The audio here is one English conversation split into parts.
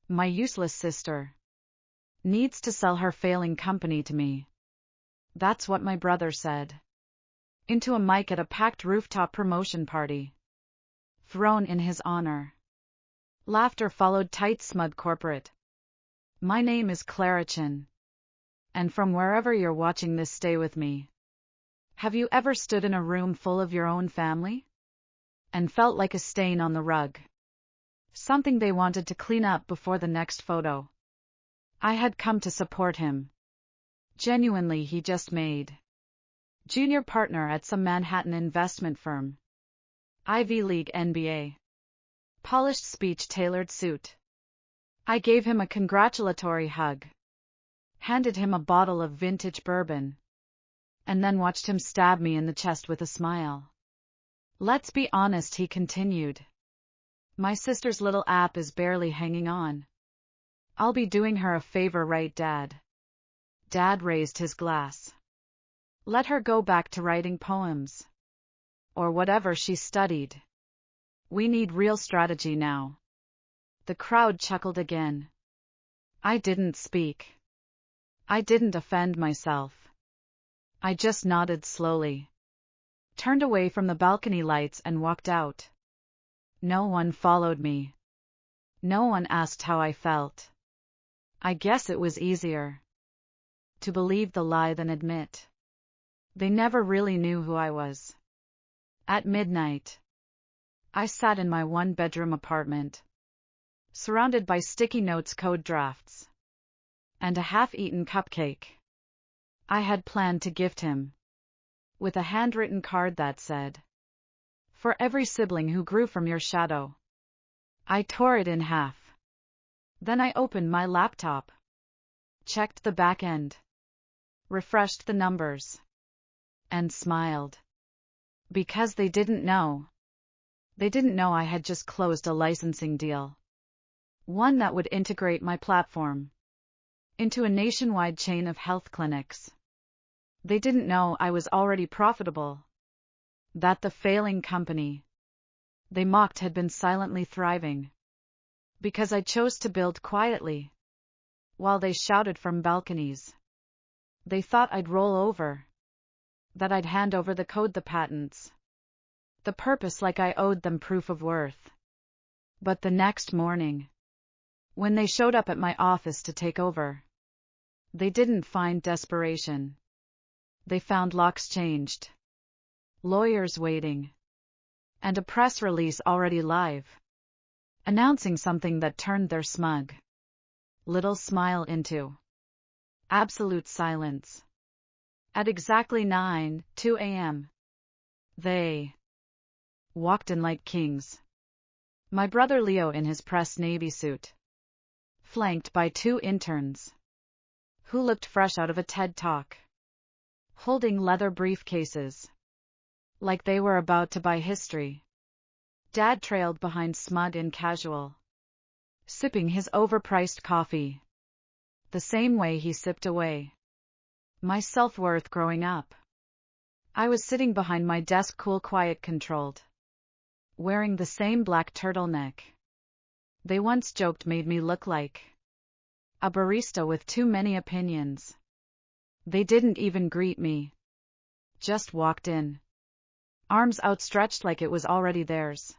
My useless sister needs to sell her failing company to me. That's what my brother said. Into a mic at a packed rooftop promotion party. Thrown in his honor. Laughter followed tight smug corporate. My name is Clarichin. And from wherever you're watching this, stay with me. Have you ever stood in a room full of your own family? And felt like a stain on the rug? Something they wanted to clean up before the next photo. I had come to support him. Genuinely, he just made junior partner at some Manhattan investment firm. Ivy League MBA. Polished speech, tailored suit. I gave him a congratulatory hug. Handed him a bottle of vintage bourbon. And then watched him stab me in the chest with a smile. Let's be honest, he continued. My sister's little app is barely hanging on. I'll be doing her a favor, right, Dad? Dad raised his glass. Let her go back to writing poems. Or whatever she studied. We need real strategy now. The crowd chuckled again. I didn't speak. I didn't offend myself. I just nodded slowly. Turned away from the balcony lights and walked out. No one followed me. No one asked how I felt. I guess it was easier to believe the lie than admit. They never really knew who I was. At midnight, I sat in my one-bedroom apartment, surrounded by sticky notes, code drafts, and a half-eaten cupcake I had planned to gift him, with a handwritten card that said, "For every sibling who grew from your shadow." I tore it in half. Then I opened my laptop, checked the back end, refreshed the numbers, and smiled. Because they didn't know. They didn't know I had just closed a licensing deal. One that would integrate my platform into a nationwide chain of health clinics. They didn't know I was already profitable. That the failing company they mocked had been silently thriving. Because I chose to build quietly, while they shouted from balconies. They thought I'd roll over. That I'd hand over the code, the patents, the purpose, like I owed them proof of worth. But the next morning, when they showed up at my office to take over, they didn't find desperation. They found locks changed, lawyers waiting, and a press release already live, announcing something that turned their smug little smile into absolute silence. At exactly 9:02 a.m., they walked in like kings. My brother Leo in his press navy suit, flanked by two interns, who looked fresh out of a TED Talk, holding leather briefcases, like they were about to buy history. Dad trailed behind, smug and casual, sipping his overpriced coffee, the same way he sipped away my self-worth growing up. I was sitting behind my desk, cool, quiet, controlled, wearing the same black turtleneck they once joked made me look like a barista with too many opinions. They didn't even greet me, just walked in, arms outstretched like it was already theirs.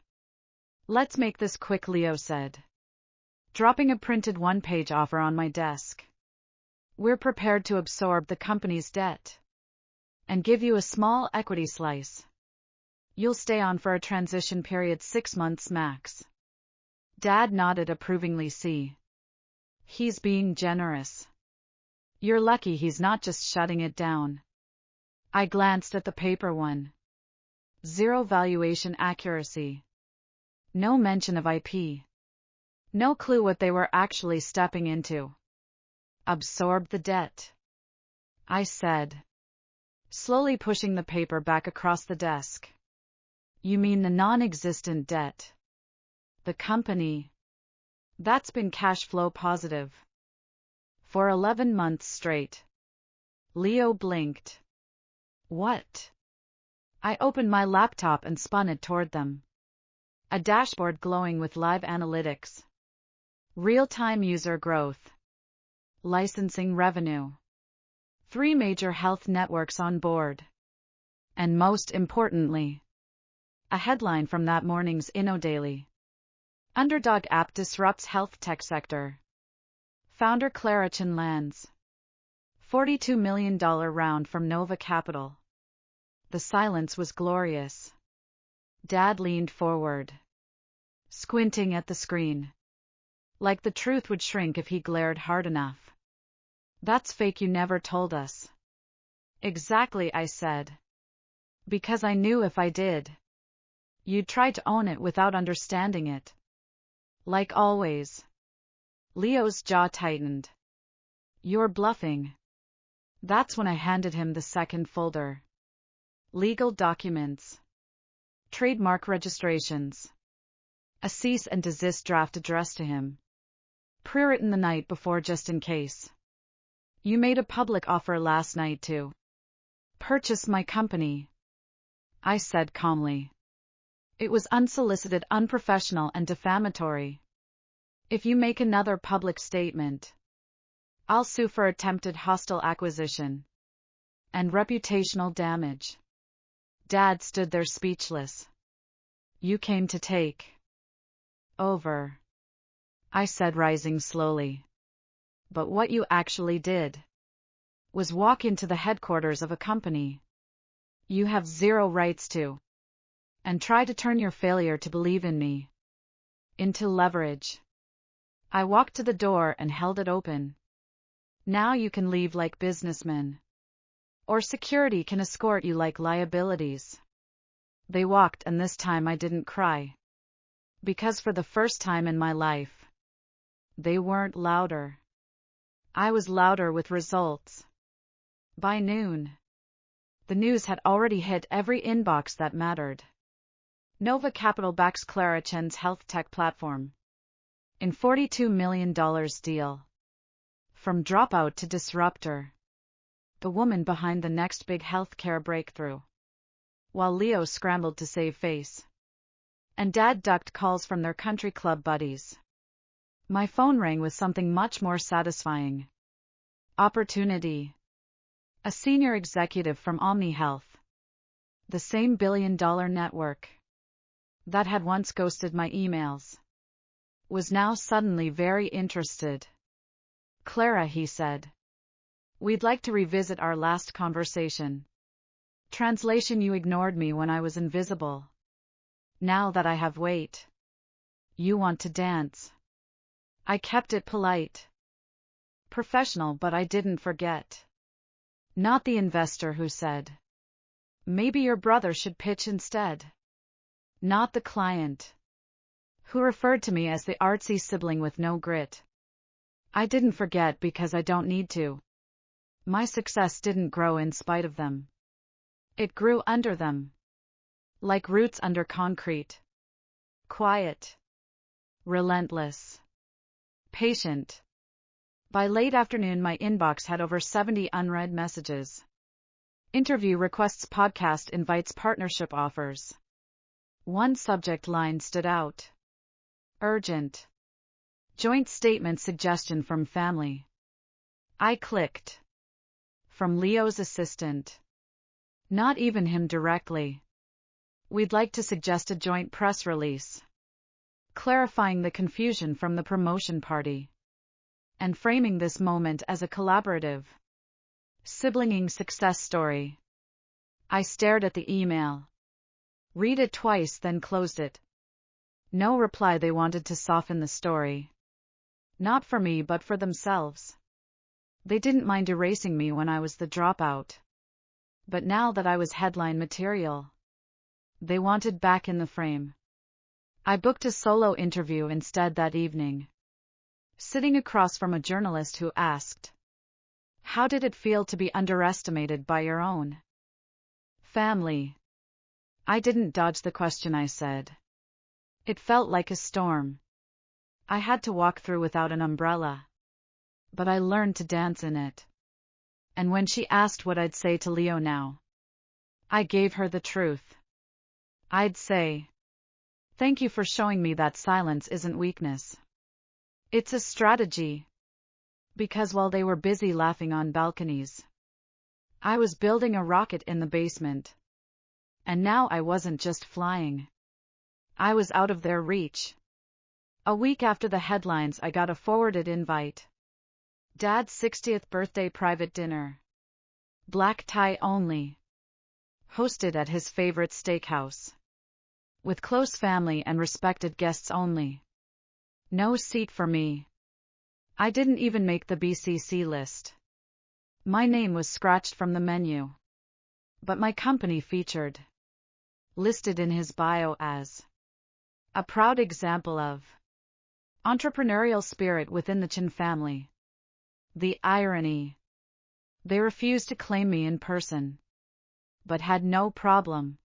Let's make this quick, Leo said, dropping a printed one-page offer on my desk. We're prepared to absorb the company's debt and give you a small equity slice. You'll stay on for a transition period, 6 months max. Dad nodded approvingly. See, he's being generous. You're lucky he's not just shutting it down. I glanced at the paper. 1.0 valuation accuracy. No mention of IP. No clue what they were actually stepping into. Absorb the debt, I said, slowly pushing the paper back across the desk. You mean the non-existent debt? The company that's been cash flow positive for 11 months straight. Leo blinked. What? I opened my laptop and spun it toward them. A dashboard glowing with live analytics. real-time user growth, licensing revenue, 3 major health networks on board, and most importantly, a headline from that morning's InnoDaily. Underdog app disrupts health tech sector. Founder Humiliation lands $42 million round from Nova Capital. The silence was glorious. Dad leaned forward, squinting at the screen, like the truth would shrink if he glared hard enough. That's fake, you never told us. Exactly, I said. Because I knew if I did, you'd try to own it without understanding it. Like always. Leo's jaw tightened. You're bluffing. That's when I handed him the second folder. Legal documents. Trademark registrations. A cease and desist draft addressed to him. Pre-written the night before just in case. You made a public offer last night to purchase my company, I said calmly. It was unsolicited, unprofessional, and defamatory. If you make another public statement, I'll sue for attempted hostile acquisition and reputational damage. Dad stood there speechless. You came to take over, I said, rising slowly. But what you actually did was walk into the headquarters of a company you have zero rights to, and try to turn your failure to believe in me into leverage. I walked to the door and held it open. Now you can leave like businessmen, or security can escort you like liabilities. They walked, and this time I didn't cry. Because for the first time in my life, they weren't louder. I was louder with results. By noon, the news had already hit every inbox that mattered. Nova Capital backs Humiliation's health tech platform in $42 million deal. From dropout to disruptor, the woman behind the next big healthcare breakthrough. While Leo scrambled to save face, and Dad ducked calls from their country club buddies, my phone rang with something much more satisfying. Opportunity. A senior executive from OmniHealth, the same billion-dollar network that had once ghosted my emails, was now suddenly very interested. Clara, he said, we'd like to revisit our last conversation. Translation: you ignored me when I was invisible. Now that I have weight, you want to dance. I kept it polite, professional, but I didn't forget. Not the investor who said, maybe your brother should pitch instead. Not the client who referred to me as the artsy sibling with no grit. I didn't forget because I don't need to. My success didn't grow in spite of them. It grew under them, like roots under concrete. Quiet, relentless, patient. By late afternoon, my inbox had over 70 unread messages. Interview requests, podcast invites, partnership offers. One subject line stood out. Urgent. Joint statement suggestion from family. I clicked. From Leo's assistant. Not even him directly. We'd like to suggest a joint press release, clarifying the confusion from the promotion party, and framing this moment as a collaborative, siblinging success story. I stared at the email. Read it twice, then closed it. No reply. They wanted to soften the story. Not for me, but for themselves. They didn't mind erasing me when I was the dropout. But now that I was headline material, they wanted back in the frame. I booked a solo interview instead that evening, sitting across from a journalist who asked, how did it feel to be underestimated by your own family? I didn't dodge the question, I said. It felt like a storm I had to walk through without an umbrella. But I learned to dance in it. And when she asked what I'd say to Leo now, I gave her the truth. I'd say, thank you for showing me that silence isn't weakness. It's a strategy. Because while they were busy laughing on balconies, I was building a rocket in the basement. And now I wasn't just flying. I was out of their reach. A week after the headlines, I got a forwarded invite. Dad's 60th birthday private dinner. Black tie only. Hosted at his favorite steakhouse. With close family and respected guests only. No seat for me. I didn't even make the BCC list. My name was scratched from the menu. But my company featured. Listed in his bio as a proud example of entrepreneurial spirit within the Chin family. The irony. They refused to claim me in person, but had no problem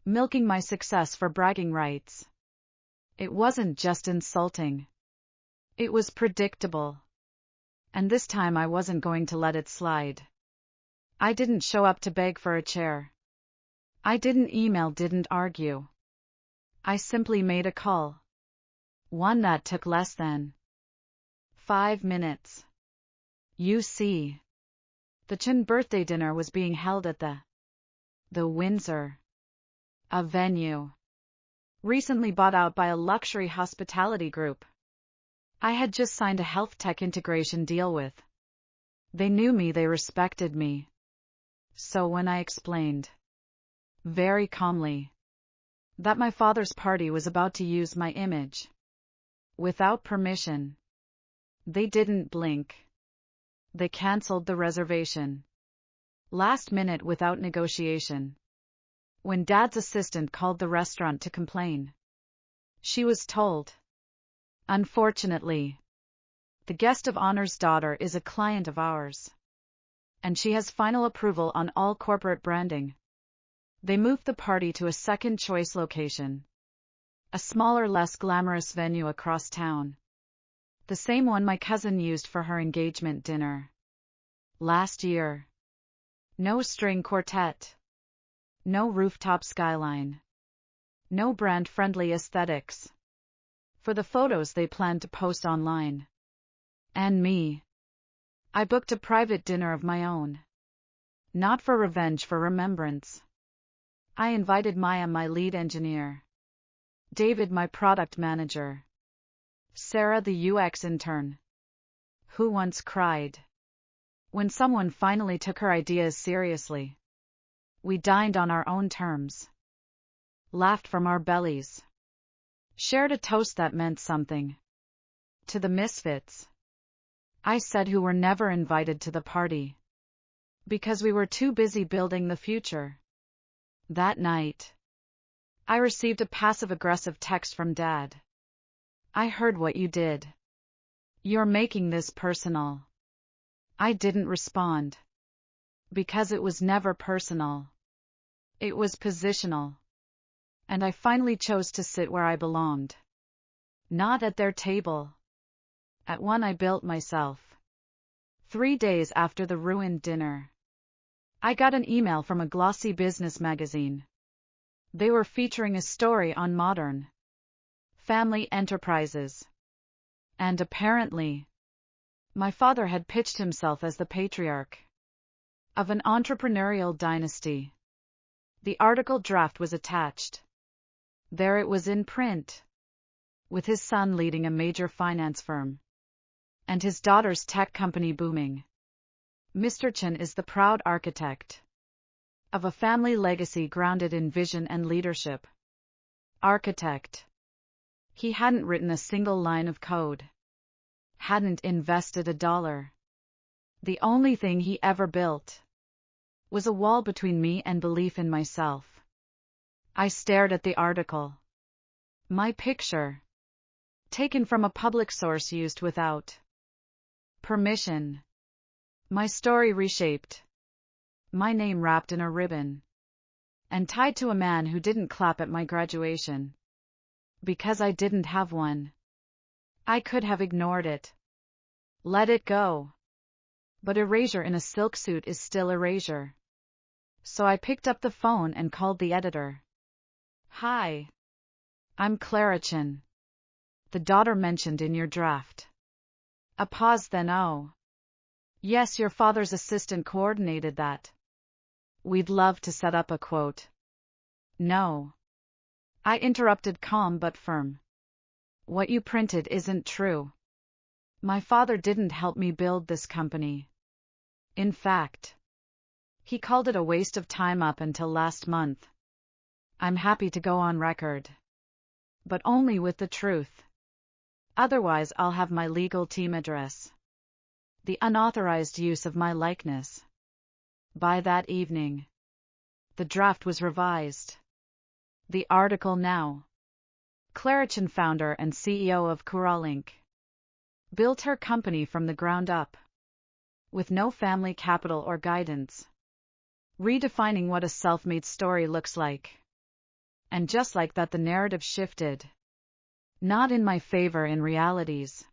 milking my success for bragging rights. It wasn't just insulting. It was predictable. And this time I wasn't going to let it slide. I didn't show up to beg for a chair. I didn't email, didn't argue. I simply made a call. One that took less than 5 minutes. You see, the Chin birthday dinner was being held at the Windsor, a venue recently bought out by a luxury hospitality group I had just signed a health tech integration deal with. They knew me, they respected me. So when I explained, very calmly, that my father's party was about to use my image, without permission, they didn't blink. They cancelled the reservation. Last minute without negotiation. When Dad's assistant called the restaurant to complain, she was told, unfortunately, the guest of honor's daughter is a client of ours, and she has final approval on all corporate branding. They moved the party to a second choice location, a smaller, less glamorous venue across town. The same one my cousin used for her engagement dinner last year. No string quartet. No rooftop skyline. No brand-friendly aesthetics. For the photos they planned to post online. And me. I booked a private dinner of my own. Not for revenge, for remembrance. I invited Maya, my lead engineer. David, my product manager. Sarah, the UX intern. Who once cried when someone finally took her ideas seriously. We dined on our own terms. Laughed from our bellies. Shared a toast that meant something. To the misfits. I said, who were never invited to the party. Because we were too busy building the future. That night, I received a passive-aggressive text from Dad. I heard what you did. You're making this personal. I didn't respond. Because it was never personal. It was positional. And I finally chose to sit where I belonged. Not at their table. At one I built myself. 3 days after the ruined dinner, I got an email from a glossy business magazine. They were featuring a story on modern family enterprises. And apparently, my father had pitched himself as the patriarch of an entrepreneurial dynasty. The article draft was attached. There it was in print, with his son leading a major finance firm, and his daughter's tech company booming. Mr. Chin is the proud architect of a family legacy grounded in vision and leadership. Architect. He hadn't written a single line of code. Hadn't invested $1. The only thing he ever built was a wall between me and belief in myself. I stared at the article. My picture, taken from a public source used without permission. My story reshaped. My name wrapped in a ribbon. And tied to a man who didn't clap at my graduation. Because I didn't have one. I could have ignored it. Let it go. But erasure in a silk suit is still erasure. So I picked up the phone and called the editor. Hi. I'm Clara Chin. The daughter mentioned in your draft. A pause, then oh. Yes, your father's assistant coordinated that. We'd love to set up a quote. No. I interrupted, calm but firm. What you printed isn't true. My father didn't help me build this company. In fact, he called it a waste of time up until last month. I'm happy to go on record. But only with the truth. Otherwise, I'll have my legal team address the unauthorized use of my likeness. By that evening, the draft was revised. The article now. Clarichin, founder and CEO of Kuralink, built her company from the ground up, with no family capital or guidance, redefining what a self-made story looks like. And just like that, the narrative shifted. Not in my favor in realities.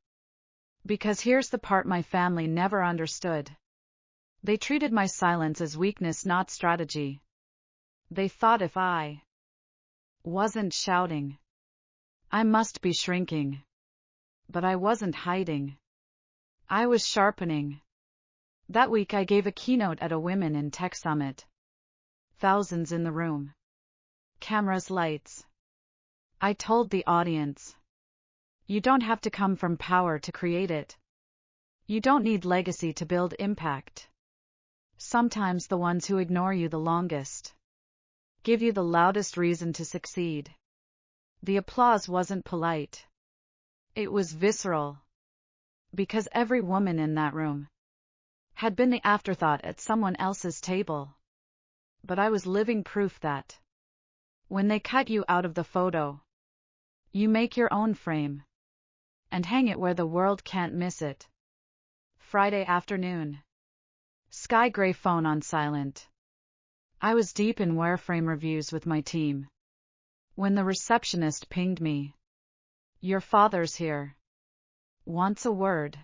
Because here's the part my family never understood. They treated my silence as weakness, not strategy. They thought if I wasn't shouting, I must be shrinking. But I wasn't hiding. I was sharpening. That week I gave a keynote at a Women in Tech Summit. Thousands in the room. Cameras, lights. I told the audience, you don't have to come from power to create it. You don't need legacy to build impact. Sometimes the ones who ignore you the longest give you the loudest reason to succeed. The applause wasn't polite. It was visceral. Because every woman in that room had been the afterthought at someone else's table. But I was living proof that when they cut you out of the photo, you make your own frame and hang it where the world can't miss it. Friday afternoon. Sky gray, phone on silent. I was deep in wireframe reviews with my team when the receptionist pinged me. Your father's here. Wants a word.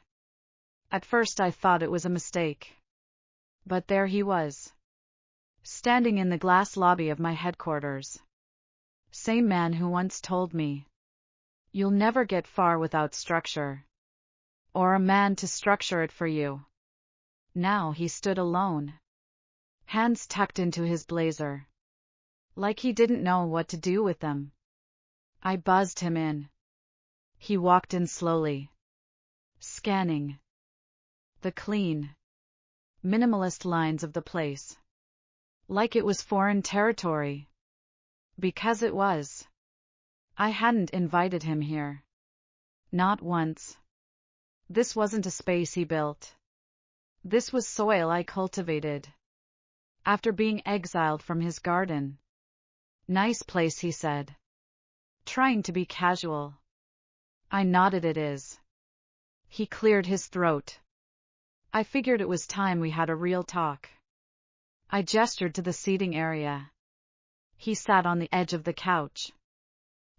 At first I thought it was a mistake. But there he was, standing in the glass lobby of my headquarters. Same man who once told me, you'll never get far without structure, or a man to structure it for you. Now he stood alone, hands tucked into his blazer, like he didn't know what to do with them. I buzzed him in. He walked in slowly, scanning the clean, minimalist lines of the place, like it was foreign territory. Because it was. I hadn't invited him here. Not once. This wasn't a space he built. This was soil I cultivated after being exiled from his garden. Nice place, he said, trying to be casual. I nodded, it is. He cleared his throat. I figured it was time we had a real talk. I gestured to the seating area. He sat on the edge of the couch,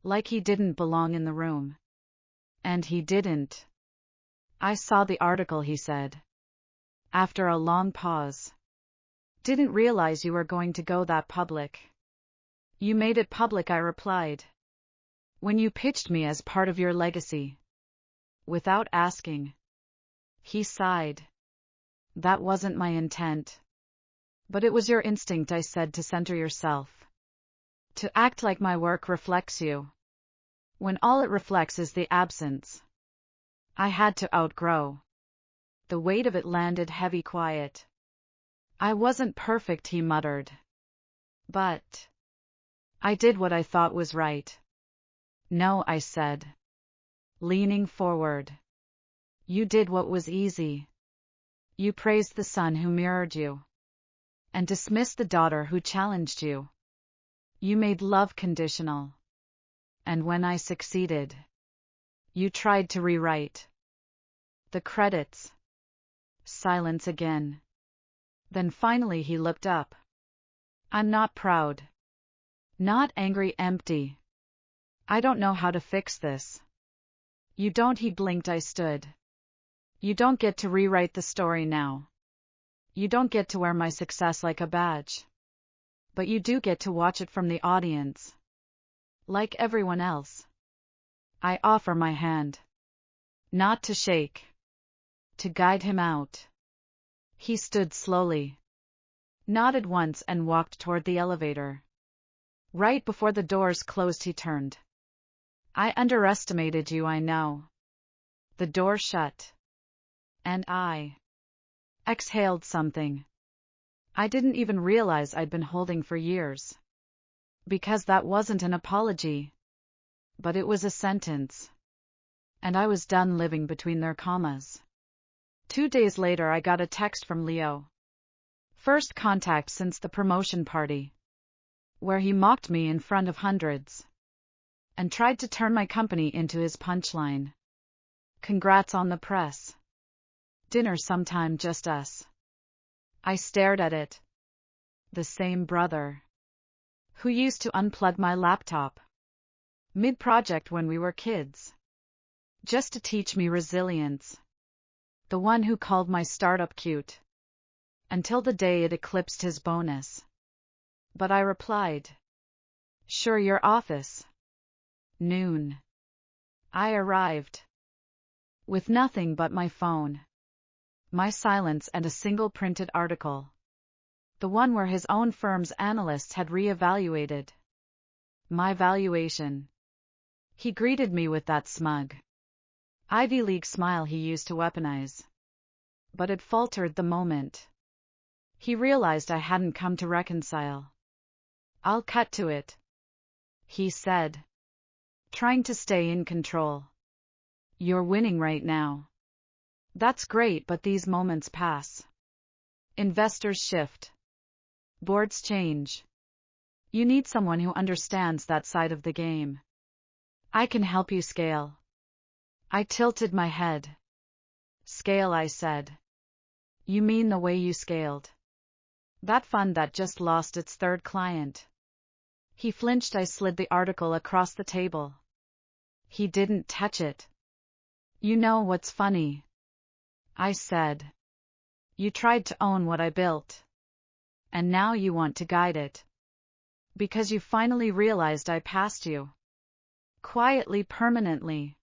like he didn't belong in the room. And he didn't. I saw the article, he said, after a long pause. Didn't realize you were going to go that public. You made it public, I replied, when you pitched me as part of your legacy. Without asking. He sighed. That wasn't my intent. But it was your instinct, I said, to center yourself. To act like my work reflects you, when all it reflects is the absence. I had to outgrow. The weight of it landed heavy, quiet. I wasn't perfect, he muttered. But I did what I thought was right. No, I said, leaning forward. You did what was easy. You praised the son who mirrored you, and dismissed the daughter who challenged you. You made love conditional. And when I succeeded, you tried to rewrite the credits. Silence again. Then finally he looked up. I'm not proud. Not angry, empty. I don't know how to fix this. You don't, he blinked. I stood. You don't get to rewrite the story now. You don't get to wear my success like a badge. But you do get to watch it from the audience. Like everyone else. I offer my hand. Not to shake. To guide him out. He stood slowly. Nodded once and walked toward the elevator. Right before the doors closed he turned. I underestimated you, I know. The door shut. And I exhaled something I didn't even realize I'd been holding for years. Because that wasn't an apology. But it was a sentence. And I was done living between their commas. 2 days later I got a text from Leo. First contact since the promotion party. Where he mocked me in front of hundreds. And tried to turn my company into his punchline. Congrats on the press. Dinner sometime, just us. I stared at it. The same brother. Who used to unplug my laptop. Mid-project when we were kids. Just to teach me resilience. The one who called my startup cute. Until the day it eclipsed his bonus. But I replied. Sure, your office. Noon. I arrived. With nothing but my phone. My silence and a single printed article. The one where his own firm's analysts had reevaluated my valuation. He greeted me with that smug Ivy League smile he used to weaponize. But it faltered the moment he realized I hadn't come to reconcile. I'll cut to it, he said, trying to stay in control. You're winning right now. That's great, but these moments pass. Investors shift. Boards change. You need someone who understands that side of the game. I can help you scale. I tilted my head. Scale, I said. You mean the way you scaled that fund that just lost its third client? He flinched. I slid the article across the table. He didn't touch it. You know what's funny? I said. You tried to own what I built. And now you want to guide it. Because you finally realized I passed you. Quietly, permanently.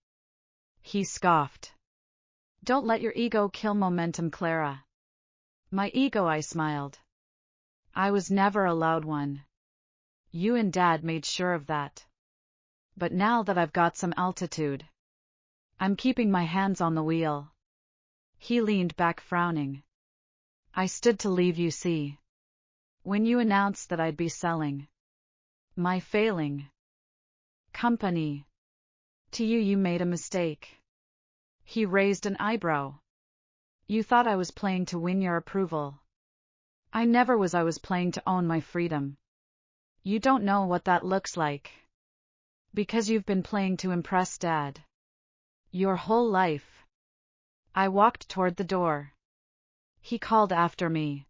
He scoffed. Don't let your ego kill momentum, Clara. My ego, I smiled. I was never allowed one. You and Dad made sure of that. But now that I've got some altitude, I'm keeping my hands on the wheel. He leaned back, frowning. I stood to leave, you see. When you announced that I'd be selling my failing company to you, you made a mistake. He raised an eyebrow. You thought I was playing to win your approval. I never was. I was playing to own my freedom. You don't know what that looks like. Because you've been playing to impress Dad. Your whole life. I walked toward the door. He called after me.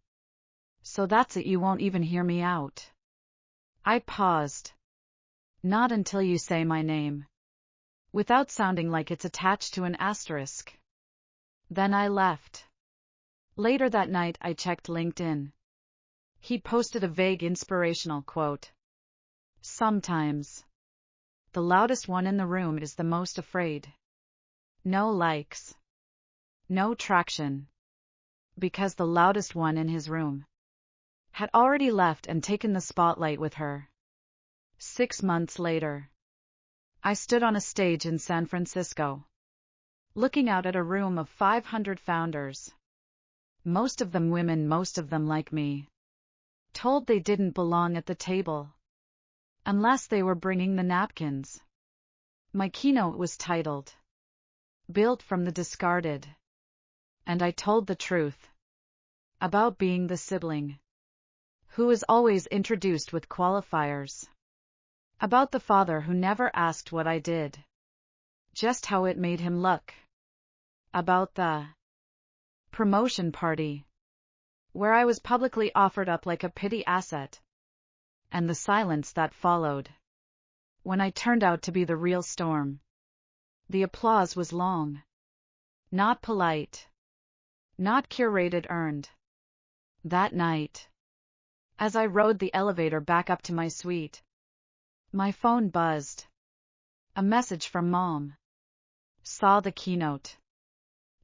So that's it, you won't even hear me out. I paused. Not until you say my name. Without sounding like it's attached to an asterisk. Then I left. Later that night I checked LinkedIn. He posted a vague inspirational quote. Sometimes the loudest one in the room is the most afraid. No likes. No traction. Because the loudest one in his room had already left and taken the spotlight with her. 6 months later, I stood on a stage in San Francisco, looking out at a room of 500 founders. Most of them women, most of them like me, told they didn't belong at the table, unless they were bringing the napkins. My keynote was titled, Built from the Discarded. And I told the truth about being the sibling who is always introduced with qualifiers. About the father who never asked what I did, just how it made him look. About the promotion party, where I was publicly offered up like a pity asset. And the silence that followed, when I turned out to be the real storm. The applause was long. Not polite. Not curated, earned. That night, as I rode the elevator back up to my suite, my phone buzzed. A message from Mom. Saw the keynote.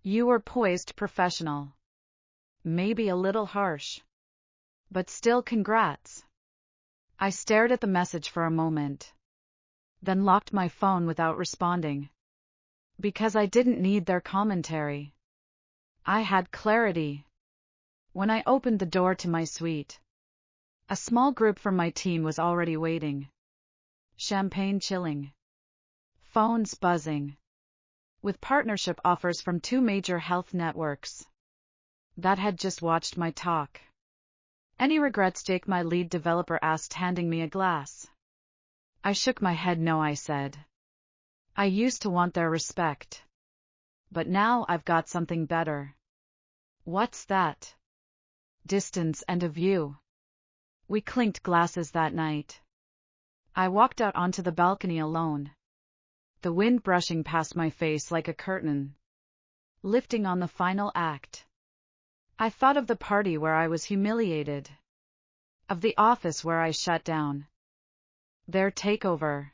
You were poised, professional. Maybe a little harsh. But still, congrats. I stared at the message for a moment. Then locked my phone without responding. Because I didn't need their commentary. I had clarity. When I opened the door to my suite, a small group from my team was already waiting. Champagne chilling. Phones buzzing. With partnership offers from 2 major health networks that had just watched my talk. Any regrets, Jake, my lead developer asked, handing me a glass. I shook my head. No, I said. I used to want their respect. But now I've got something better. What's that? Distance and a view. We clinked glasses that night. I walked out onto the balcony alone. The wind brushing past my face like a curtain, lifting on the final act. I thought of the party where I was humiliated, of the office where I shut down, their takeover,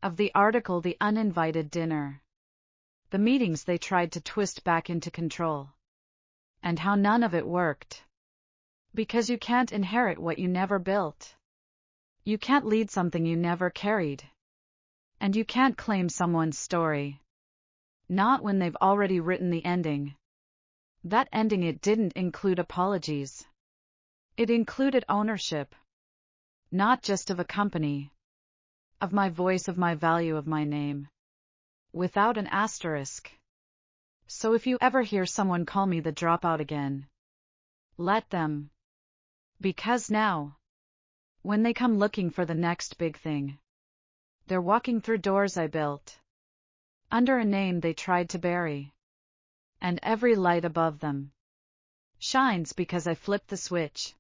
of the article, the uninvited dinner, the meetings they tried to twist back into control, and how none of it worked. Because you can't inherit what you never built. You can't lead something you never carried. And you can't claim someone's story. Not when they've already written the ending. That ending, it didn't include apologies. It included ownership. Not just of a company. Of my voice, of my value, of my name. Without an asterisk. So if you ever hear someone call me the dropout again, let them. Because now, when they come looking for the next big thing, they're walking through doors I built, under a name they tried to bury. And every light above them shines because I flipped the switch.